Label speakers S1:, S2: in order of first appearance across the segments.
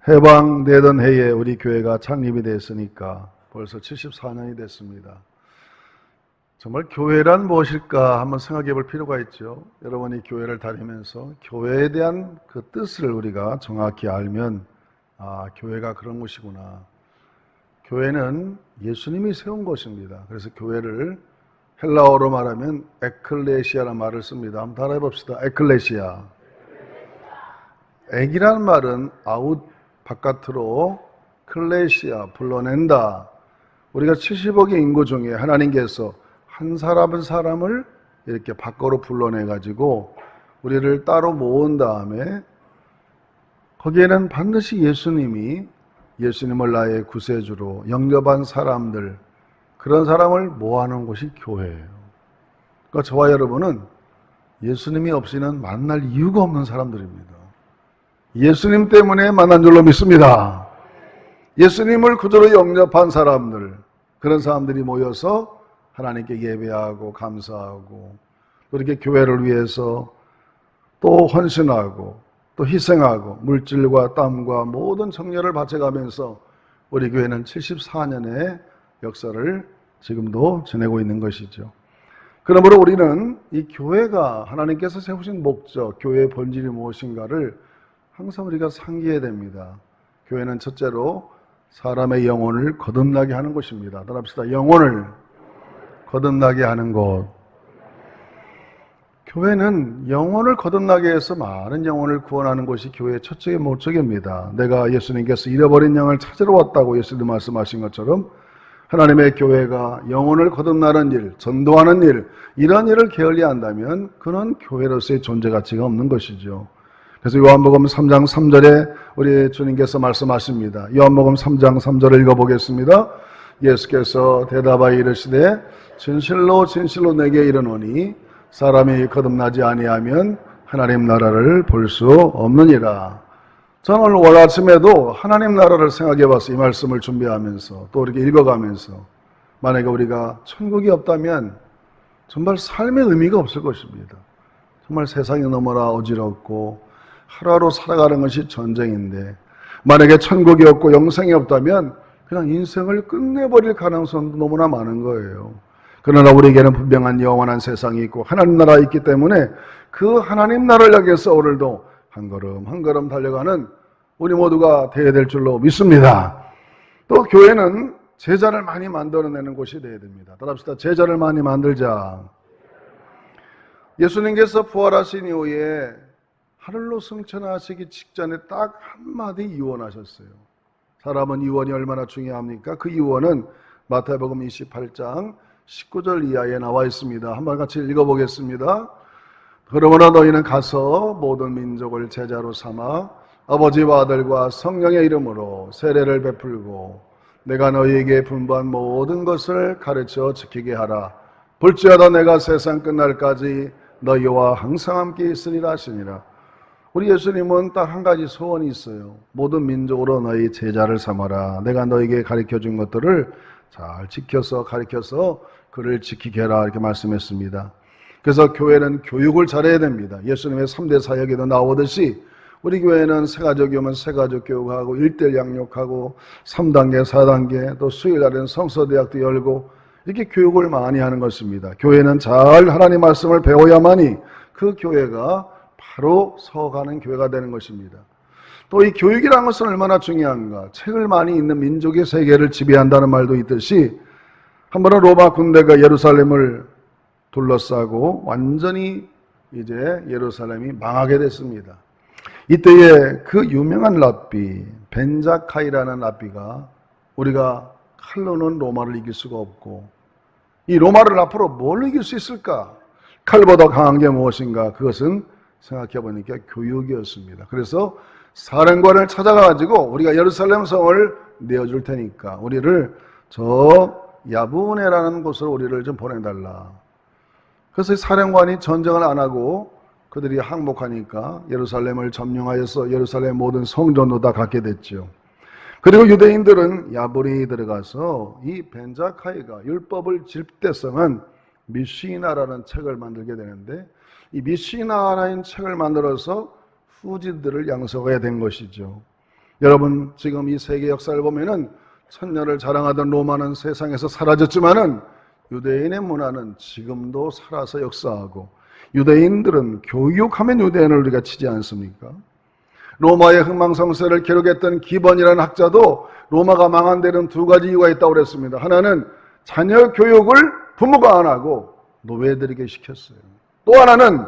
S1: 해방되던 해에 우리 교회가 창립이 됐으니까 벌써 74년이 됐습니다. 정말 교회란 무엇일까 한번 생각해 볼 필요가 있죠. 여러분이 교회를 다니면서 교회에 대한 그 뜻을 우리가 정확히 알면 교회가 그런 곳이구나. 교회는 예수님이 세운 곳입니다. 그래서 교회를 헬라어로 말하면 에클레시아라는 말을 씁니다. 한번 따라해 봅시다. 에클레시아. 액이라는 말은 아웃, 바깥으로, 클레시아, 불러낸다. 우리가 70억의 인구 중에 하나님께서 한 사람을 이렇게 밖으로 불러내가지고 우리를 따로 모은 다음에 거기에는 반드시 예수님을 나의 구세주로 영접한 사람들, 그런 사람을 모아놓은 곳이 교회예요. 그러니까 저와 여러분은 예수님이 없이는 만날 이유가 없는 사람들입니다. 예수님 때문에 만난 줄로 믿습니다. 예수님을 구주로 영접한 사람들, 그런 사람들이 모여서 하나님께 예배하고 감사하고 또 이렇게 교회를 위해서 또 헌신하고 또 희생하고 물질과 땀과 모든 정열을 바쳐가면서 우리 교회는 74년의 역사를 지금도 지내고 있는 것이죠. 그러므로 우리는 이 교회가 하나님께서 세우신 목적, 교회의 본질이 무엇인가를 항상 우리가 상기해야 됩니다. 교회는 첫째로 사람의 영혼을 거듭나게 하는 곳입니다. 따라합시다. 영혼을 거듭나게 하는 곳. 교회는 영혼을 거듭나게 해서 많은 영혼을 구원하는 것이 교회의 첫째 목적입니다. 내가 예수님께서 잃어버린 영을 찾으러 왔다고 예수님 말씀하신 것처럼 하나님의 교회가 영혼을 거듭나는 일, 전도하는 일, 이런 일을 게을리한다면 그는 교회로서의 존재 가치가 없는 것이죠. 그래서 요한복음 3장 3절에 우리 주님께서 말씀하십니다. 요한복음 3장 3절을 읽어보겠습니다. 예수께서 대답하여 이르시되 진실로 진실로 내게 이르노니 사람이 거듭나지 아니하면 하나님 나라를 볼 수 없느니라. 저는 오늘 아침에도 하나님 나라를 생각해 봤어요. 이 말씀을 준비하면서 또 이렇게 읽어가면서 만약에 우리가 천국이 없다면 정말 삶의 의미가 없을 것입니다. 정말 세상이 너무나 어지럽고 하루하루 살아가는 것이 전쟁인데 만약에 천국이 없고 영생이 없다면 그냥 인생을 끝내버릴 가능성도 너무나 많은 거예요. 그러나 우리에게는 분명한 영원한 세상이 있고 하나님 나라가 있기 때문에 그 하나님 나라를 향해서 오늘도 한 걸음 한 걸음 달려가는 우리 모두가 되어야 될 줄로 믿습니다. 또 교회는 제자를 많이 만들어내는 곳이 되어야 됩니다. 따라합시다. 제자를 많이 만들자. 예수님께서 부활하신 이후에 하늘로 승천하시기 직전에 딱 한마디 유언하셨어요. 사람은 유언이 얼마나 중요합니까? 그 유언은 마태복음 28장 19절 이하에 나와 있습니다. 한번 같이 읽어보겠습니다. 그러므로 너희는 가서 모든 민족을 제자로 삼아 아버지와 아들과 성령의 이름으로 세례를 베풀고 내가 너희에게 분부한 모든 것을 가르쳐 지키게 하라. 볼지어다 내가 세상 끝날까지 너희와 항상 함께 있으리라 하시니라. 우리 예수님은 딱 한 가지 소원이 있어요. 모든 민족으로 너희 제자를 삼아라. 내가 너희에게 가르쳐준 것들을 잘 지켜서 가르쳐서 그를 지키게 하라 이렇게 말씀했습니다. 그래서 교회는 교육을 잘해야 됩니다. 예수님의 3대 사역에도 나오듯이 우리 교회는 새가족이 오면 새가족 교육하고 1:1 양육하고 3단계 4단계 또 수요일날에는 성서대학도 열고 이렇게 교육을 많이 하는 것입니다. 교회는 잘 하나님 말씀을 배워야만이 그 교회가 바로 서가는 교회가 되는 것입니다. 또 이 교육이라는 것은 얼마나 중요한가. 책을 많이 읽는 민족의 세계를 지배한다는 말도 있듯이 한 번은 로마 군대가 예루살렘을 둘러싸고 완전히 이제 예루살렘이 망하게 됐습니다. 이때에 그 유명한 랍비 벤자카이라는 랍비가 우리가 칼로는 로마를 이길 수가 없고 이 로마를 앞으로 뭘 이길 수 있을까? 칼보다 강한 게 무엇인가? 그것은 생각해 보니까 교육이었습니다. 그래서 사령관을 찾아가지고 우리가 예루살렘 성을 내어줄 테니까 우리를 저 야부네라는 곳으로 우리를 좀 보내달라. 그래서 사령관이 전쟁을 안 하고 그들이 항복하니까 예루살렘을 점령하여서 예루살렘 모든 성전도 다 갖게 됐죠. 그리고 유대인들은 야불이 들어가서 이 벤자카이가 율법을 집대성한 미시나라는 책을 만들게 되는데 이 미시나라는 책을 만들어서 후진들을 양성해야 된 것이죠. 여러분 지금 이 세계 역사를 보면은 천년을 자랑하던 로마는 세상에서 사라졌지만은 유대인의 문화는 지금도 살아서 역사하고, 유대인들은 교육하면 유대인을 우리가 치지 않습니까? 로마의 흥망성쇠를 기록했던 기번이라는 학자도 로마가 망한 데는 두 가지 이유가 있다고 그랬습니다. 하나는 자녀 교육을 부모가 안 하고 노예들에게 시켰어요. 또 하나는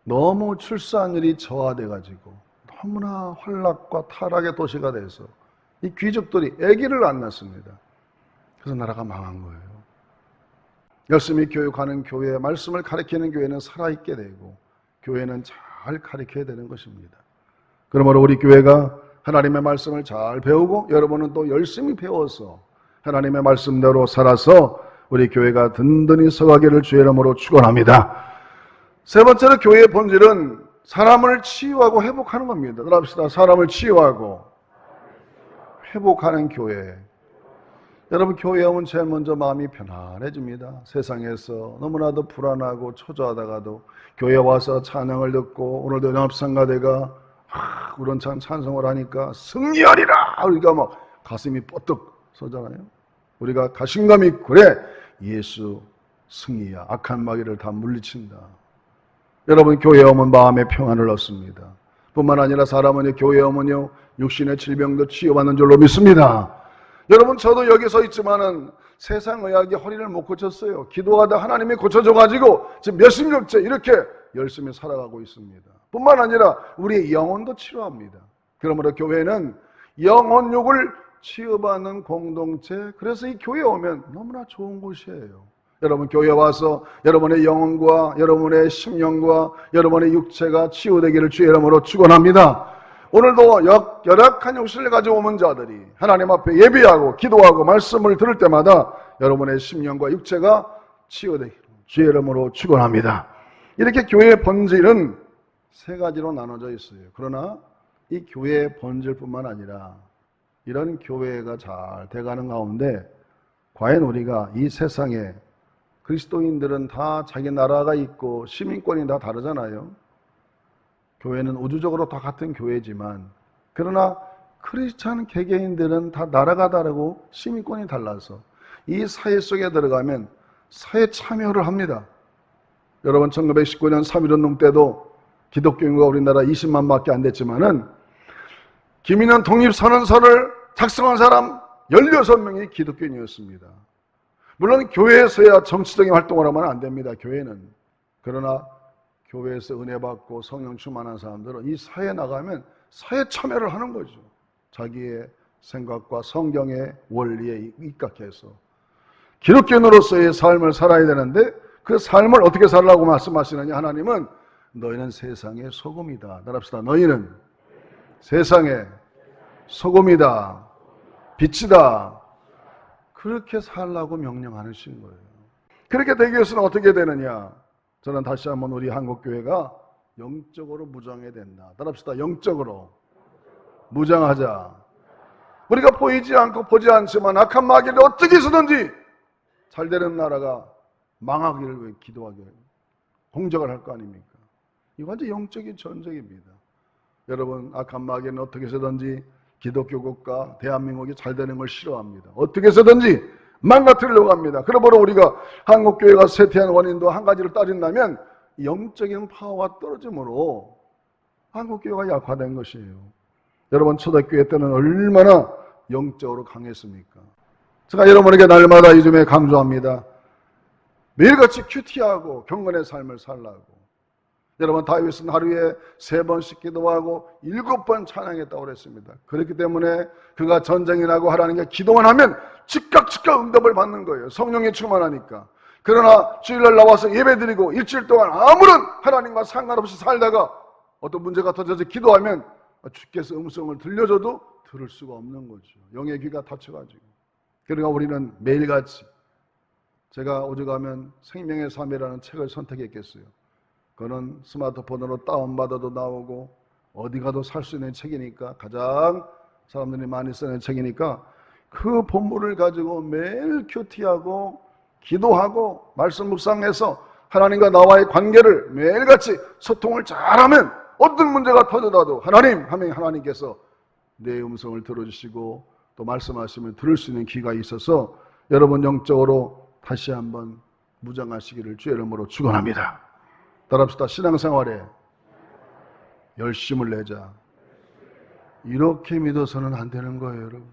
S1: 너무 출산율이 저하돼가지고 너무나 환락과 타락의 도시가 돼서 이 귀족들이 아기를 안 낳습니다. 그래서 나라가 망한 거예요. 열심히 교육하는 교회, 말씀을 가르치는 교회는 살아있게 되고 교회는 잘 가르쳐야 되는 것입니다. 그러므로 우리 교회가 하나님의 말씀을 잘 배우고 여러분은 또 열심히 배워서 하나님의 말씀대로 살아서 우리 교회가 든든히 서가기를 주의 이름으로 축원합니다. 세 번째로 교회의 본질은 사람을 치유하고 회복하는 겁니다. 그럽시다. 사람을 치유하고 회복하는 교회. 여러분 교회에 오면 제일 먼저 마음이 편안해집니다. 세상에서 너무나도 불안하고 초조하다가도 교회에 와서 찬양을 듣고 오늘도 연합성가대가 우런 찬송을 하니까 승리하리라 우리가 막 가슴이 뻗떡 서잖아요. 우리가 자신감 있고 그래 예수 승리야 악한 마귀를 다 물리친다. 여러분 교회에 오면 마음의 평안을 얻습니다. 뿐만 아니라 사람은 교회에 오면요 육신의 질병도 치유받는 줄로 믿습니다. 여러분 저도 여기 서 있지만은 세상 의학이 허리를 못 고쳤어요. 기도하다 하나님이 고쳐줘가지고 지금 몇십 년째 이렇게 열심히 살아가고 있습니다. 뿐만 아니라 우리의 영혼도 치료합니다. 그러므로 교회는 영혼육을 치유받는 공동체, 그래서 이 교회에 오면 너무나 좋은 곳이에요. 여러분 교회에 와서 여러분의 영혼과 여러분의 심령과 여러분의 육체가 치유되기를 주의 이름으로 축원합니다. 오늘도 열악한 육신을 가지고 오는 자들이 하나님 앞에 예배하고 기도하고 말씀을 들을 때마다 여러분의 심령과 육체가 치유되기를 주의 이름으로 축원합니다. 이렇게 교회의 본질은 세 가지로 나눠져 있어요. 그러나 이 교회의 본질뿐만 아니라 이런 교회가 잘 돼가는 가운데 과연 우리가 이 세상에 그리스도인들은 다 자기 나라가 있고 시민권이 다 다르잖아요. 교회는 우주적으로 다 같은 교회지만 그러나 크리스찬 개개인들은 다 나라가 다르고 시민권이 달라서 이 사회 속에 들어가면 사회 참여를 합니다. 여러분 1919년 3.1운동 때도 기독교 인구가 우리나라 20만밖에 안 됐지만은 김인환 독립선언서를 작성한 사람 16명이 기독교인이었습니다. 물론 교회에서야 정치적인 활동을 하면 안 됩니다. 교회는. 그러나 교회에서 은혜 받고 성령 충만한 사람들은 이 사회에 나가면 사회 참여를 하는 거죠. 자기의 생각과 성경의 원리에 입각해서 기독교인으로서의 삶을 살아야 되는데 그 삶을 어떻게 살라고 말씀하시느냐. 하나님은 너희는 세상의 소금이다. 따라합시다. 너희는 세상의 소금이다. 빛이다. 그렇게 살라고 명령하신 거예요. 그렇게 되기 위해서는 어떻게 되느냐. 저는 다시 한번 우리 한국교회가 영적으로 무장해야 된다. 따라합시다. 영적으로 무장하자. 우리가 보이지 않고 보지 않지만 악한 마귀를 어떻게 해서든지 잘 되는 나라가 망하기를 위해 기도하기를 공적을 할 거 아닙니까? 이거 완전 영적인 전쟁입니다. 여러분 악한 마귀는 어떻게 해서든지 기독교 국가 대한민국이 잘 되는 걸 싫어합니다. 어떻게 해서든지 망가뜨리려고 합니다. 그러므로 우리가 한국교회가 쇠퇴한 원인도 한 가지를 따진다면 영적인 파워가 떨어짐으로 한국교회가 약화된 것이에요. 여러분 초대교회 때는 얼마나 영적으로 강했습니까? 제가 여러분에게 날마다 요즘에 강조합니다. 매일같이 큐티하고 경건의 삶을 살라고. 여러분 다윗은 하루에 3번씩 기도하고 7번 찬양했다고 그랬습니다. 그렇기 때문에 그가 전쟁이 나고 하라는 게 기도만 하면 즉각 응답을 받는 거예요. 성령이 충만하니까. 그러나 주일날 나와서 예배드리고 일주일 동안 아무런 하나님과 상관없이 살다가 어떤 문제가 터져서 기도하면 주께서 음성을 들려줘도 들을 수가 없는 거죠. 영의 귀가 닫혀가지고. 그러니까 우리는 매일같이, 제가 오죽하면 생명의 삶이라는 책을 선택했겠어요. 그거는 스마트폰으로 다운받아도 나오고 어디 가도 살 수 있는 책이니까, 가장 사람들이 많이 쓰는 책이니까 그 본문을 가지고 매일 큐티하고 기도하고 말씀 묵상해서 하나님과 나와의 관계를 매일같이 소통을 잘하면 어떤 문제가 터져도 하나님 하면 하나님께서 내 음성을 들어주시고 또 말씀하시면 들을 수 있는 귀가 있어서 여러분 영적으로 다시 한번 무장하시기를 주의 이름으로 축원합니다. 따라합시다. 신앙생활에 열심을 내자. 이렇게 믿어서는 안 되는 거예요, 여러분.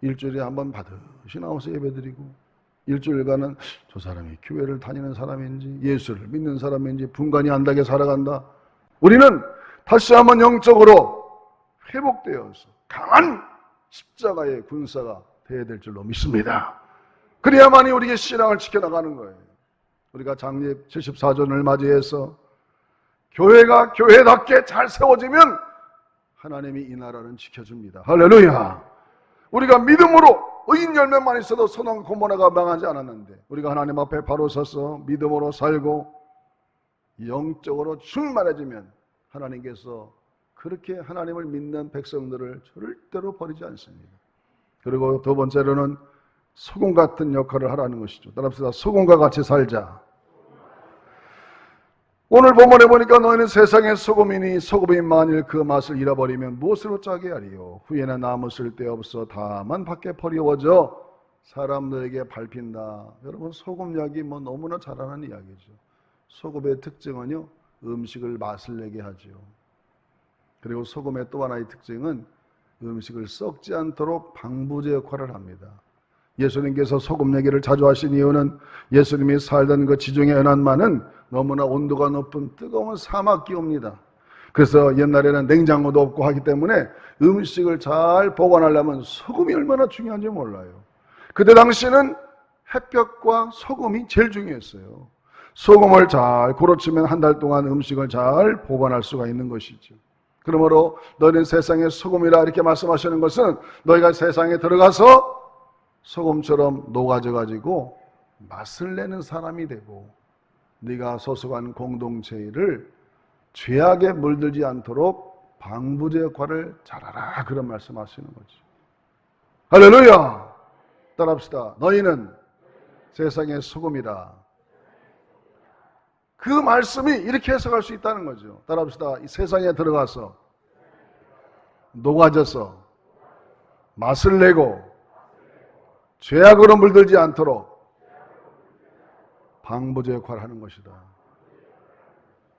S1: 일주일에 한번 반드시 나와서 예배드리고 일주일간은 저 사람이 교회를 다니는 사람인지 예수를 믿는 사람인지 분간이 안 나게 살아간다. 우리는 다시 한번 영적으로 회복되어서 강한 십자가의 군사가 되어야 될 줄로 믿습니다. 그래야만이 우리의 신앙을 지켜나가는 거예요. 우리가 창립 74주년을 맞이해서 교회가 교회답게 잘 세워지면 하나님이 이 나라는 지켜줍니다. 할렐루야. 우리가 믿음으로 의인 열매만 있어도 소돔 고모라가 망하지 않았는데 우리가 하나님 앞에 바로 서서 믿음으로 살고 영적으로 충만해지면 하나님께서 그렇게 하나님을 믿는 백성들을 절대로 버리지 않습니다. 그리고 두 번째로는 소금 같은 역할을 하라는 것이죠. 따라합시다. 소금과 같이 살자. 오늘 본문에 보니까 너희는 세상의 소금이니 소금이 만일 그 맛을 잃어버리면 무엇으로 짜게 하리요. 후에는 남을 쓸데없어 다만 밖에 버려워져 사람들에게 밟힌다. 여러분 소금 이야기 너무나 잘 아는 이야기죠. 소금의 특징은요, 음식을 맛을 내게 하죠. 그리고 소금의 또 하나의 특징은 음식을 썩지 않도록 방부제 역할을 합니다. 예수님께서 소금 얘기를 자주 하신 이유는 예수님이 살던 그 지중해 연안만은 너무나 온도가 높은 뜨거운 사막 기후입니다. 그래서 옛날에는 냉장고도 없고 하기 때문에 음식을 잘 보관하려면 소금이 얼마나 중요한지 몰라요. 그때 당시는 햇볕과 소금이 제일 중요했어요. 소금을 잘 고르치면 한 달 동안 음식을 잘 보관할 수가 있는 것이죠. 그러므로 너희는 세상의 소금이라 이렇게 말씀하시는 것은 너희가 세상에 들어가서 소금처럼 녹아져가지고 맛을 내는 사람이 되고 네가 소속한 공동체를 죄악에 물들지 않도록 방부제 역할을 잘하라, 그런 말씀하시는 거죠. 할렐루야. 따라합시다. 너희는 세상의 소금이라. 그 말씀이 이렇게 해석할 수 있다는 거죠. 따라합시다. 이 세상에 들어가서 녹아져서 맛을 내고 죄악으로 물들지 않도록 방부제 역할을 하는 것이다.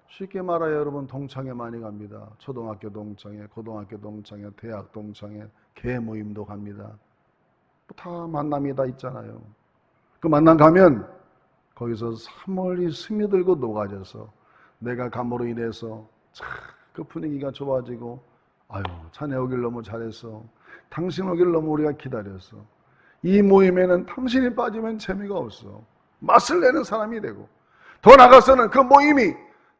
S1: 쉽게 말하여 여러분 동창회 많이 갑니다. 초등학교 동창회, 고등학교 동창회, 대학 동창회, 개모임도 갑니다. 다 만남이 다 있잖아요. 그 만남 가면 거기서 사물이 스며들고 녹아져서 내가 감으로 인해서 참 그 분위기가 좋아지고 아유 자네 오길 너무 잘했어. 당신 오길 너무 우리가 기다렸어. 이 모임에는 당신이 빠지면 재미가 없어. 맛을 내는 사람이 되고 더 나가서는 그 모임이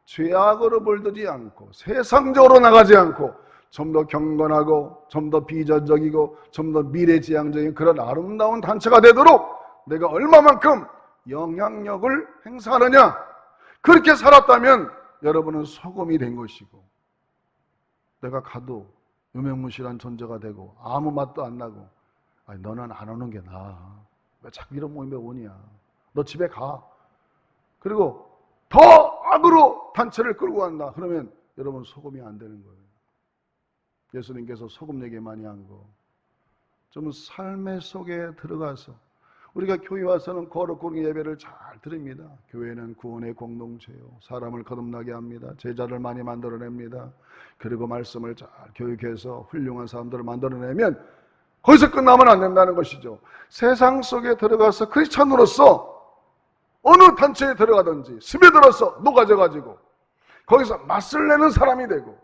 S1: 죄악으로 물들지 않고 세상적으로 나가지 않고 좀 더 경건하고 좀 더 비전적이고 좀 더 미래지향적인 그런 아름다운 단체가 되도록 내가 얼마만큼 영향력을 행사하느냐. 그렇게 살았다면 여러분은 소금이 된 것이고 내가 가도 유명무실한 존재가 되고 아무 맛도 안 나고 아니, 너는 안 오는 게 나아. 왜 자꾸 이런 모임에 오냐. 너 집에 가. 그리고 더 악으로 단체를 끌고 간다. 그러면 여러분 소금이 안 되는 거예요. 예수님께서 소금 얘기 많이 한 거. 좀 삶의 속에 들어가서 우리가 교회 와서는 거룩한 예배를 잘 드립니다. 교회는 구원의 공동체요. 사람을 거듭나게 합니다. 제자를 많이 만들어냅니다. 그리고 말씀을 잘 교육해서 훌륭한 사람들을 만들어내면 거기서 끝나면 안 된다는 것이죠. 세상 속에 들어가서 크리스찬으로서 어느 단체에 들어가든지 스며들어서 녹아져가지고 거기서 맛을 내는 사람이 되고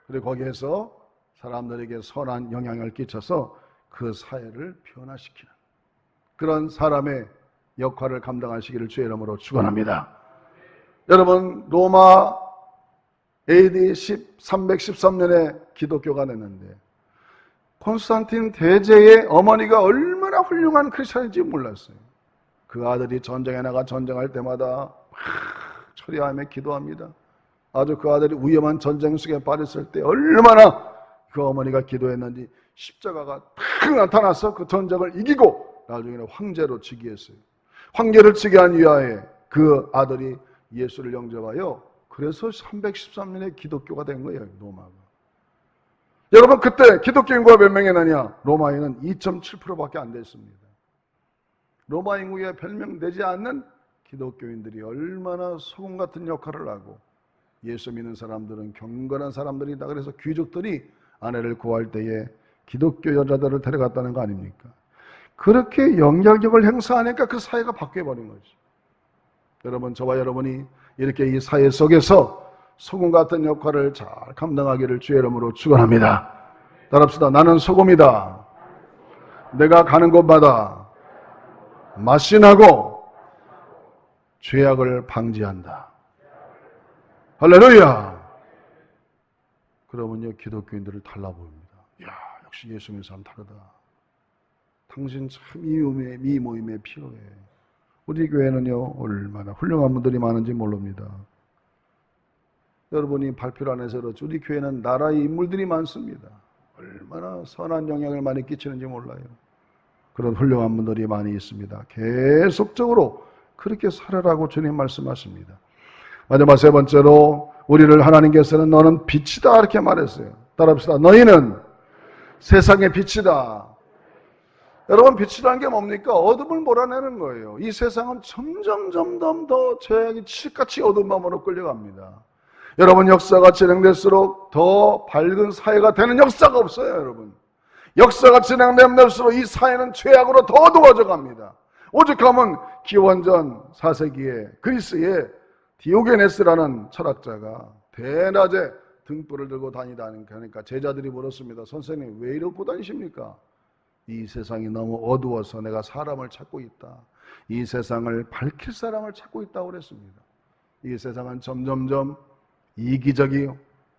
S1: 그리고 거기에서 사람들에게 선한 영향을 끼쳐서 그 사회를 변화시키는 그런 사람의 역할을 감당하시기를 주의 이름으로 축원합니다. 여러분 로마 AD 313년에 기독교가 됐는데 콘스탄틴 대제의 어머니가 얼마나 훌륭한 크리스찬인지 몰랐어요. 그 아들이 전쟁에 나가 전쟁할 때마다 처리하며 기도합니다. 아주 그 아들이 위험한 전쟁 속에 빠졌을 때 얼마나 그 어머니가 기도했는지 십자가가 탁 나타나서 그 전쟁을 이기고 나중에는 황제로 즉위했어요. 황제를 즉위한 이하에 그 아들이 예수를 영접하여 그래서 313년에 기독교가 된 거예요, 로마가. 여러분, 그때 기독교 인구가 몇 명이 나냐? 로마에는 2.7%밖에 안 됐습니다. 로마 인구에 별명되지 않는 기독교인들이 얼마나 소금 같은 역할을 하고, 예수 믿는 사람들은 경건한 사람들이다. 그래서 귀족들이 아내를 구할 때에 기독교 여자들을 데려갔다는 거 아닙니까? 그렇게 영향력을 행사하니까 그 사회가 바뀌어버린 거죠. 여러분, 저와 여러분이 이렇게 이 사회 속에서 소금 같은 역할을 잘 감당하기를 주의 이름으로 축원합니다. 따라합시다. 나는 소금이다. 내가 가는 곳마다 마신하고 죄악을 방지한다. 할렐루야. 그러면요, 기독교인들을 달라 보입니다. 야, 역시 예수 믿는 사람 다르다. 당신 참 이 모임에 필요해. 우리 교회는요, 얼마나 훌륭한 분들이 많은지 모릅니다. 여러분이 발표를 안 해서 그렇지, 우리 교회는 나라의 인물들이 많습니다. 얼마나 선한 영향을 많이 끼치는지 몰라요. 그런 훌륭한 분들이 많이 있습니다. 계속적으로 그렇게 살아라고 주님 말씀하십니다. 마지막 세 번째로 우리를 하나님께서는 너는 빛이다 이렇게 말했어요. 따라합시다. 너희는 세상의 빛이다. 여러분, 빛이라는 게 뭡니까? 어둠을 몰아내는 거예요. 이 세상은 점점 더 죄악이 칠같이 어두운 마음으로 끌려갑니다. 여러분, 역사가 진행될수록 더 밝은 사회가 되는 역사가 없어요, 여러분. 역사가 진행될수록 이 사회는 죄악으로 더 어두워져 갑니다. 오죽하면 기원전 4세기에 그리스의 디오게네스라는 철학자가 대낮에 등불을 들고 다니니까 제자들이 물었습니다. 선생님, 왜 이러고 다니십니까? 이 세상이 너무 어두워서 내가 사람을 찾고 있다. 이 세상을 밝힐 사람을 찾고 있다고 그랬습니다. 이 세상은 점점점 이기적이요,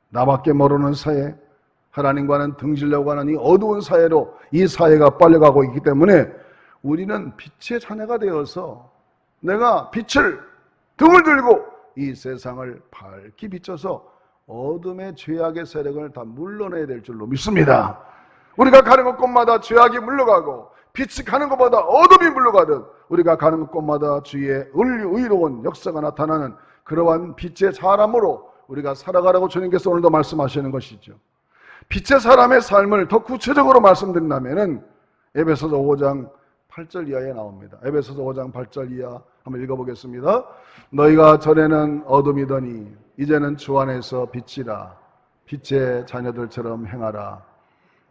S1: 나밖에 모르는 사회, 하나님과는 등지려고 하는 이 어두운 사회로 이 사회가 빨려가고 있기 때문에 우리는 빛의 자녀가 되어서 내가 등을 들고 이 세상을 밝게 비춰서 어둠의 죄악의 세력을 다 물러내야 될 줄로 믿습니다. 우리가 가는 곳마다 죄악이 물러가고 빛이 가는 곳마다 어둠이 물러가듯 우리가 가는 곳마다 주의 의로운 역사가 나타나는 그러한 빛의 사람으로 우리가 살아가라고 주님께서 오늘도 말씀하시는 것이죠. 빛의 사람의 삶을 더 구체적으로 말씀드린다면 에베소서 5장 8절 이하에 나옵니다. 에베소서 5장 8절 이하 한번 읽어보겠습니다. 너희가 전에는 어둠이더니 이제는 주 안에서 빛이라. 빛의 자녀들처럼 행하라.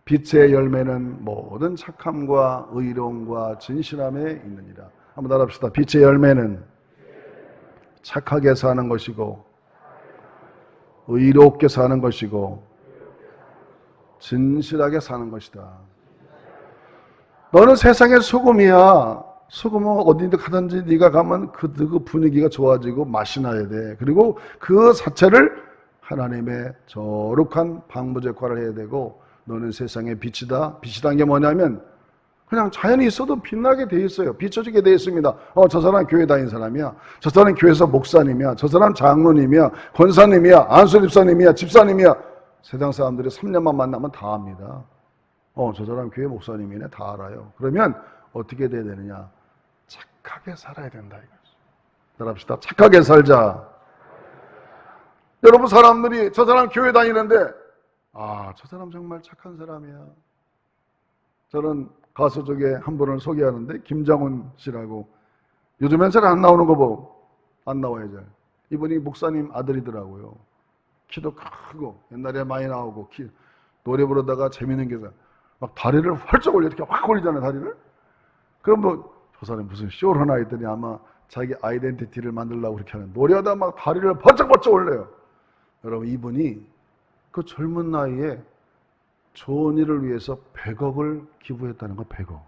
S1: 빛의 열매는 모든 착함과 의로움과 진실함에 있느니라. 한번 따라합시다. 빛의 열매는 착하게 사는 것이고 의롭게 사는 것이고 진실하게 사는 것이다. 너는 세상의 소금이야. 소금은 어디든 가든지 네가 가면 그 분위기가 좋아지고 맛이 나야 돼. 그리고 그 자체를 하나님의 거룩한 방부제 역할을 해야 되고, 너는 세상의 빛이다. 빛이라는 게 뭐냐면 그냥 자연이 있어도 빛나게 돼 있어요. 비춰지게 돼 있습니다. 저 사람 교회 다닌 사람이야. 저 사람 교회에서 목사님이야. 저 사람 장로님이야. 권사님이야. 안수집사님이야. 집사님이야. 세상 사람들이 3년만 만나면 다 압니다. 저 사람 교회 목사님이네. 다 알아요. 그러면 어떻게 돼야 되느냐? 착하게 살아야 된다 이거죠. 따라합시다. 착하게 살자. 여러분, 사람들이 저 사람 교회 다니는데 저 사람 정말 착한 사람이야. 저는 가수 중에 한 분을 소개하는데 김장훈 씨라고, 요즘엔 잘 안 나오는 거 보고, 안 나와요 잘. 이분이 목사님 아들이더라고요. 키도 크고 옛날에 많이 나오고 노래 부르다가 재밌는 게 막 다리를 활짝 올려, 이렇게 확 올리잖아요 다리를. 그럼 저 사람이 무슨 쇼를 하나 했더니 아마 자기 아이덴티티를 만들려고 그렇게 하는, 노래하다 막 다리를 번쩍번쩍 올려요. 여러분, 이분이 그 젊은 나이에 좋은 일을 위해서 100억을 기부했다는 거. 100억.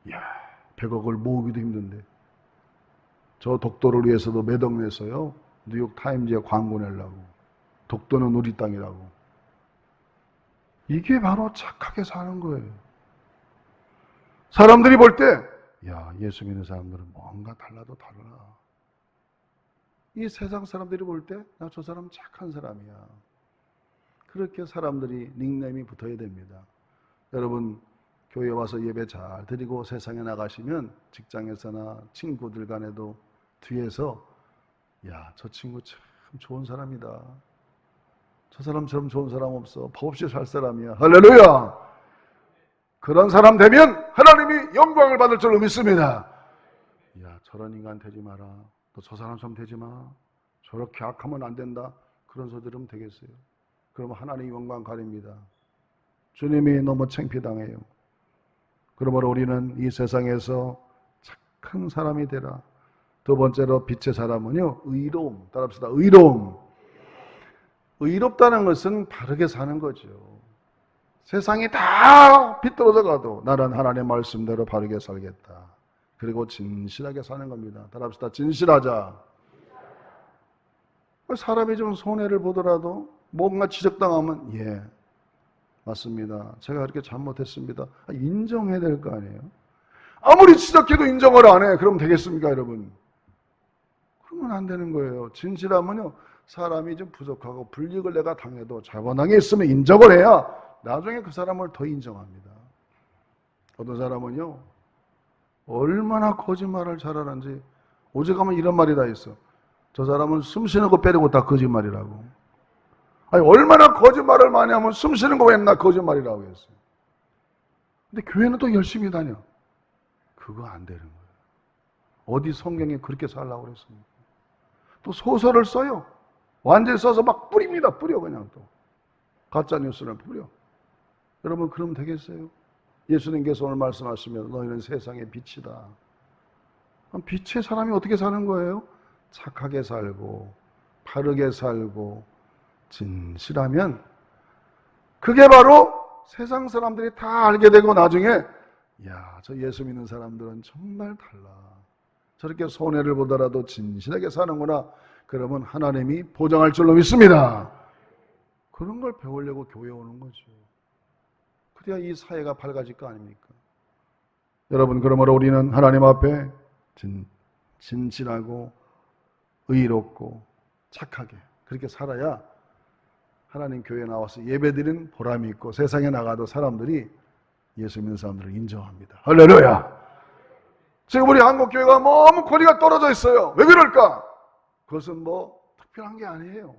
S1: 이야, 100억을 모으기도 힘든데. 저 독도를 위해서도 몇 억 냈어요. 뉴욕 타임즈에 광고 내려고. 독도는 우리 땅이라고. 이게 바로 착하게 사는 거예요. 사람들이 볼 때, 야, 예수 믿는 사람들은 뭔가 달라도 달라. 이 세상 사람들이 볼 때, 나 저 사람 착한 사람이야. 그렇게 사람들이 닉네임이 붙어야 됩니다. 여러분, 교회 와서 예배 잘 드리고 세상에 나가시면 직장에서나 친구들 간에도 뒤에서, 야, 저 친구 참 참 좋은 사람이다. 저 사람처럼 좋은 사람 없어. 법 없이 살 사람이야. 할렐루야. 그런 사람 되면 하나님이 영광을 받을 줄로 믿습니다. 야, 저런 인간 되지 마라. 너 저 사람처럼 되지 마. 저렇게 악하면 안 된다. 그런 소리 들으면 되겠어요? 그러면 하나님 영광 가립니다. 주님이 너무 창피당해요. 그러므로 우리는 이 세상에서 착한 사람이 되라. 두 번째로 빛의 사람은요, 의로움. 따라합시다. 의로움. 의롭다는 것은 바르게 사는 거죠. 세상이 다 비뚤어져 가도 나는 하나님의 말씀대로 바르게 살겠다. 그리고 진실하게 사는 겁니다. 따라합시다. 진실하자. 사람이 좀 손해를 보더라도 뭔가 지적당하면 예, 맞습니다. 제가 그렇게 잘못했습니다. 인정해야 될 거 아니에요. 아무리 지적해도 인정을 안 해. 그럼 되겠습니까, 여러분? 그러면 안 되는 거예요. 진실하면요, 사람이 좀 부족하고 불이익을 내가 당해도 잘못당했으면 인정을 해야 나중에 그 사람을 더 인정합니다. 어떤 사람은요, 얼마나 거짓말을 잘하는지 오직하면 이런 말이 다 있어. 저 사람은 숨 쉬는 거 빼고 다 거짓말이라고. 아니, 얼마나 거짓말을 많이 하면 숨 쉬는 거 맨날 거짓말이라고 했어요. 근데 교회는 또 열심히 다녀. 그거 안 되는 거예요. 어디 성경에 그렇게 살라고 그랬습니까? 또 소설을 써요. 완전히 써서 막 뿌립니다. 뿌려 그냥 또. 가짜 뉴스를 뿌려. 여러분 그러면 되겠어요? 예수님께서 오늘 말씀하시면 너희는 세상의 빛이다. 그럼 빛의 사람이 어떻게 사는 거예요? 착하게 살고 바르게 살고 진실하면 그게 바로 세상 사람들이 다 알게 되고 나중에 야, 저 예수 믿는 사람들은 정말 달라. 저렇게 손해를 보더라도 진실하게 사는구나. 그러면 하나님이 보장할 줄로 믿습니다. 그런 걸 배우려고 교회 오는 거죠. 그래야 이 사회가 밝아질 거 아닙니까? 여러분, 그러므로 우리는 하나님 앞에 진실하고 의롭고 착하게 그렇게 살아야 하나님 교회에 나와서 예배드리는 보람이 있고 세상에 나가도 사람들이 예수 믿는 사람들을 인정합니다. 할렐루야! 지금 우리 한국교회가 너무 거리가 떨어져 있어요. 왜 그럴까? 그것은 뭐 특별한 게 아니에요.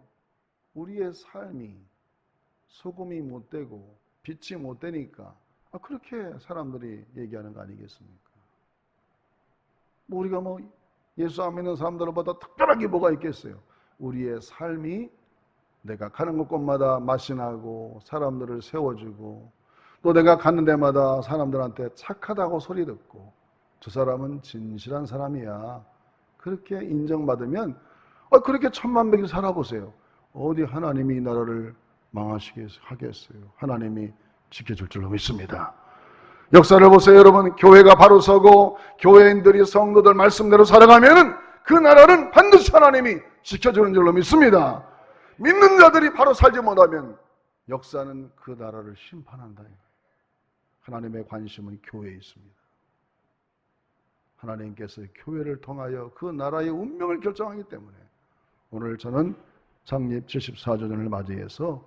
S1: 우리의 삶이 소금이 못 되고 빛이 못 되니까 그렇게 사람들이 얘기하는 거 아니겠습니까? 뭐 우리가 뭐 예수 안 믿는 사람들보다 특별한 게 뭐가 있겠어요? 우리의 삶이 내가 가는 곳곳마다 맛이 나고 사람들을 세워주고 또 내가 가는 데마다 사람들한테 착하다고 소리 듣고 저 사람은 진실한 사람이야. 그렇게 인정받으면 그렇게 천만백일 살아보세요. 어디 하나님이 이 나라를 망하시게 하겠어요. 하나님이 지켜줄 줄로 믿습니다. 역사를 보세요. 여러분, 교회가 바로 서고 교회인들이 성도들 말씀대로 살아가면 그 나라는 반드시 하나님이 지켜주는 줄로 믿습니다. 믿는 자들이 바로 살지 못하면 역사는 그 나라를 심판한다. 하나님의 관심은 교회에 있습니다. 하나님께서 교회를 통하여 그 나라의 운명을 결정하기 때문에 오늘 저는 창립 74주년을 맞이해서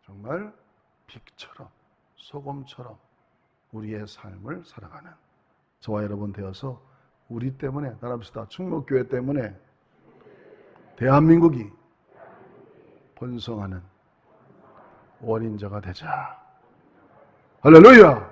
S1: 정말 빛처럼 소금처럼 우리의 삶을 살아가는 저와 여러분 되어서 우리 때문에 나랍시다. 충목교회 때문에 대한민국이 번성하는 원인자가 되자. 할렐루야!